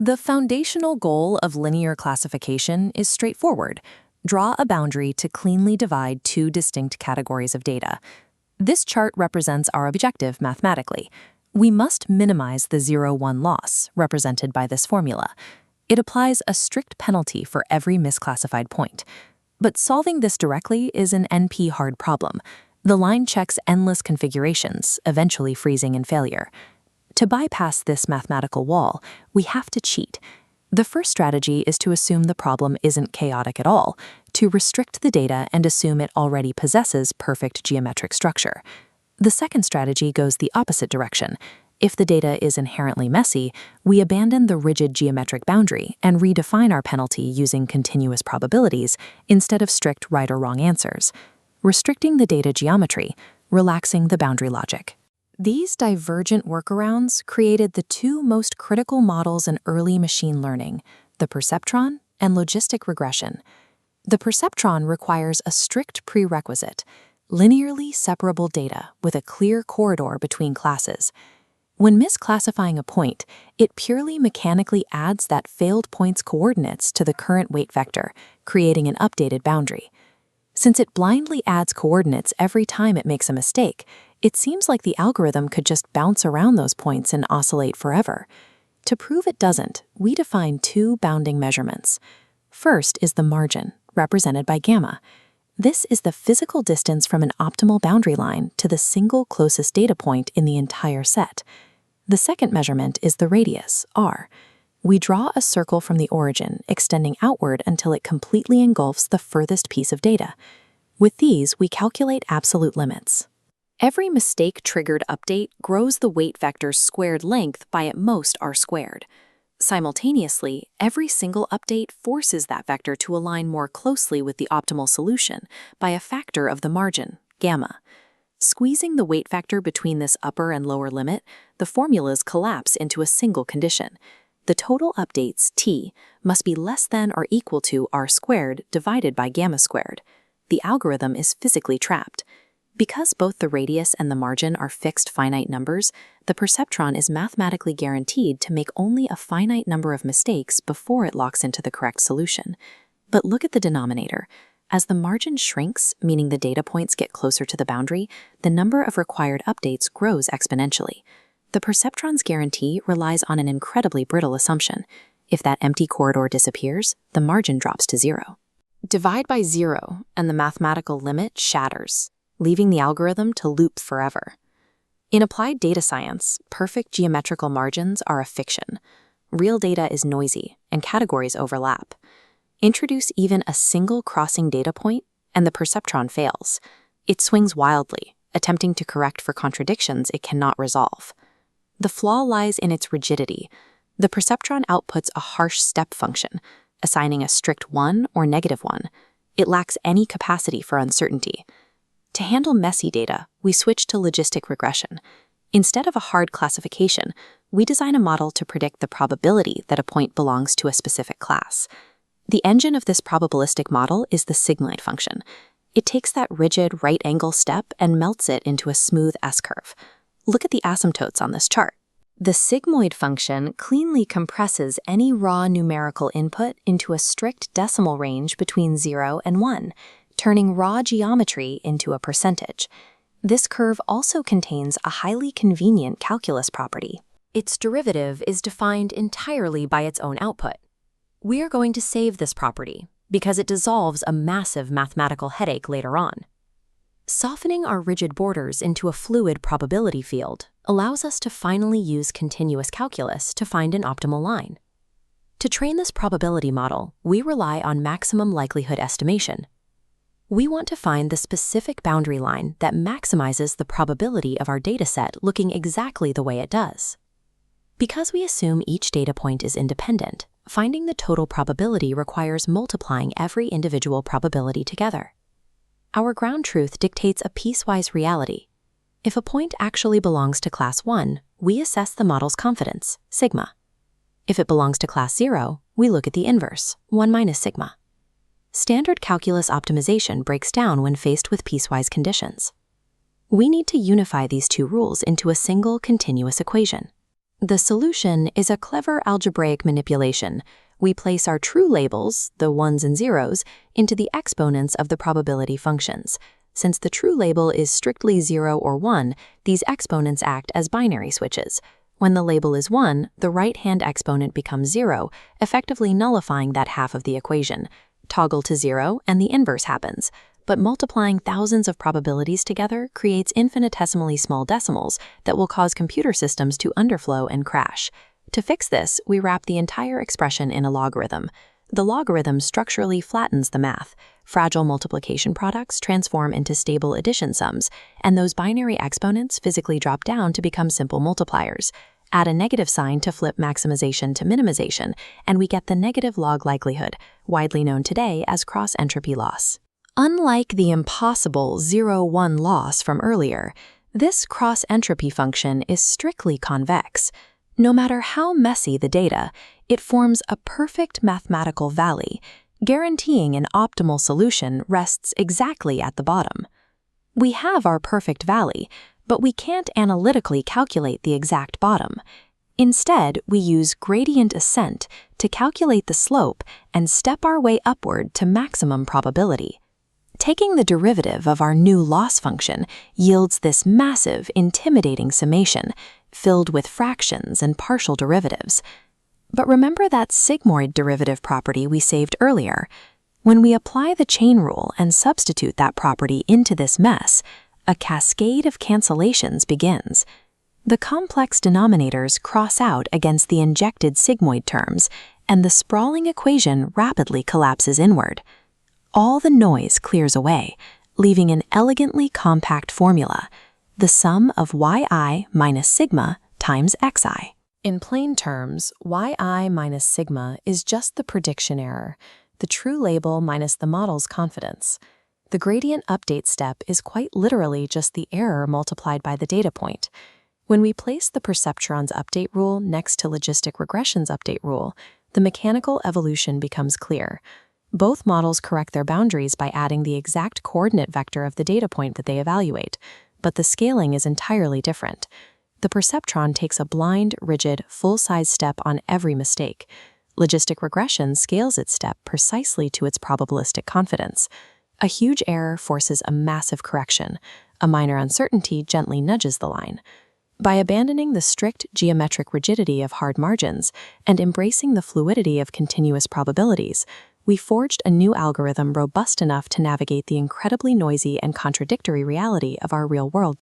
The foundational goal of linear classification is straightforward. Draw a boundary to cleanly divide two distinct categories of data. This chart represents our objective mathematically. We must minimize the 0-1 loss, represented by this formula. It applies a strict penalty for every misclassified point. But solving this directly is an NP-hard problem. The line checks endless configurations, eventually freezing in failure. To bypass this mathematical wall, we have to cheat. The first strategy is to assume the problem isn't chaotic at all, to restrict the data and assume it already possesses perfect geometric structure. The second strategy goes the opposite direction. If the data is inherently messy, we abandon the rigid geometric boundary and redefine our penalty using continuous probabilities instead of strict right or wrong answers, restricting the data geometry, relaxing the boundary logic. These divergent workarounds created the two most critical models in early machine learning, the perceptron and logistic regression. The perceptron requires a strict prerequisite: linearly separable data with a clear corridor between classes. When misclassifying a point, it purely mechanically adds that failed point's coordinates to the current weight vector, creating an updated boundary. Since it blindly adds coordinates every time it makes a mistake, it seems like the algorithm could just bounce around those points and oscillate forever. To prove it doesn't, we define two bounding measurements. First is the margin, represented by gamma. This is the physical distance from an optimal boundary line to the single closest data point in the entire set. The second measurement is the radius, r. We draw a circle from the origin, extending outward until it completely engulfs the furthest piece of data. With these, we calculate absolute limits. Every mistake-triggered update grows the weight vector's squared length by at most r squared. Simultaneously, every single update forces that vector to align more closely with the optimal solution by a factor of the margin, gamma. Squeezing the weight vector between this upper and lower limit, the formulas collapse into a single condition. The total updates, t, must be less than or equal to r squared divided by gamma squared. The algorithm is physically trapped. Because both the radius and the margin are fixed finite numbers, the perceptron is mathematically guaranteed to make only a finite number of mistakes before it locks into the correct solution. But look at the denominator. As the margin shrinks, meaning the data points get closer to the boundary, the number of required updates grows exponentially. The perceptron's guarantee relies on an incredibly brittle assumption. If that empty corridor disappears, the margin drops to 0. Divide by 0, and the mathematical limit shatters, leaving the algorithm to loop forever. In applied data science, perfect geometrical margins are a fiction. Real data is noisy, and categories overlap. Introduce even a single crossing data point, and the perceptron fails. It swings wildly, attempting to correct for contradictions it cannot resolve. The flaw lies in its rigidity. The perceptron outputs a harsh step function, assigning a strict 1 or -1. It lacks any capacity for uncertainty. To handle messy data, we switch to logistic regression. Instead of a hard classification, we design a model to predict the probability that a point belongs to a specific class. The engine of this probabilistic model is the sigmoid function. It takes that rigid right-angle step and melts it into a smooth S-curve. Look at the asymptotes on this chart. The sigmoid function cleanly compresses any raw numerical input into a strict decimal range between 0 and 1, turning raw geometry into a percentage. This curve also contains a highly convenient calculus property. Its derivative is defined entirely by its own output. We are going to save this property because it dissolves a massive mathematical headache later on. Softening our rigid borders into a fluid probability field allows us to finally use continuous calculus to find an optimal line. To train this probability model, we rely on maximum likelihood estimation. We want to find the specific boundary line that maximizes the probability of our dataset looking exactly the way it does. Because we assume each data point is independent, finding the total probability requires multiplying every individual probability together. Our ground truth dictates a piecewise reality. If a point actually belongs to class 1, we assess the model's confidence, sigma. If it belongs to class 0, we look at the inverse, 1 minus sigma. Standard calculus optimization breaks down when faced with piecewise conditions. We need to unify these two rules into a single continuous equation. The solution is a clever algebraic manipulation. We place our true labels, the ones and zeros, into the exponents of the probability functions. Since the true label is strictly 0 or 1, these exponents act as binary switches. When the label is 1, the right-hand exponent becomes 0, effectively nullifying that half of the equation. Toggle to 0 and the inverse happens. But multiplying thousands of probabilities together creates infinitesimally small decimals that will cause computer systems to underflow and crash. To fix this, we wrap the entire expression in a logarithm. The logarithm structurally flattens the math. Fragile multiplication products transform into stable addition sums, and those binary exponents physically drop down to become simple multipliers. Add a negative sign to flip maximization to minimization, and we get the negative log likelihood, widely known today as cross-entropy loss. Unlike the impossible 0-1 loss from earlier, this cross-entropy function is strictly convex. No matter how messy the data, it forms a perfect mathematical valley, guaranteeing an optimal solution rests exactly at the bottom. We have our perfect valley, but we can't analytically calculate the exact bottom. Instead, we use gradient ascent to calculate the slope and step our way upward to maximum probability. Taking the derivative of our new loss function yields this massive, intimidating summation, filled with fractions and partial derivatives. But remember that sigmoid derivative property we saved earlier? When we apply the chain rule and substitute that property into this mess, a cascade of cancellations begins. The complex denominators cross out against the injected sigmoid terms, and the sprawling equation rapidly collapses inward. All the noise clears away, leaving an elegantly compact formula, the sum of yi minus sigma times xi. In plain terms, yi minus sigma is just the prediction error, the true label minus the model's confidence. The gradient update step is quite literally just the error multiplied by the data point. When we place the Perceptron's update rule next to Logistic Regression's update rule, the mechanical evolution becomes clear. Both models correct their boundaries by adding the exact coordinate vector of the data point that they evaluate, but the scaling is entirely different. The Perceptron takes a blind, rigid, full-size step on every mistake. Logistic regression scales its step precisely to its probabilistic confidence. A huge error forces a massive correction. A minor uncertainty gently nudges the line. By abandoning the strict geometric rigidity of hard margins and embracing the fluidity of continuous probabilities, we forged a new algorithm robust enough to navigate the incredibly noisy and contradictory reality of our real world.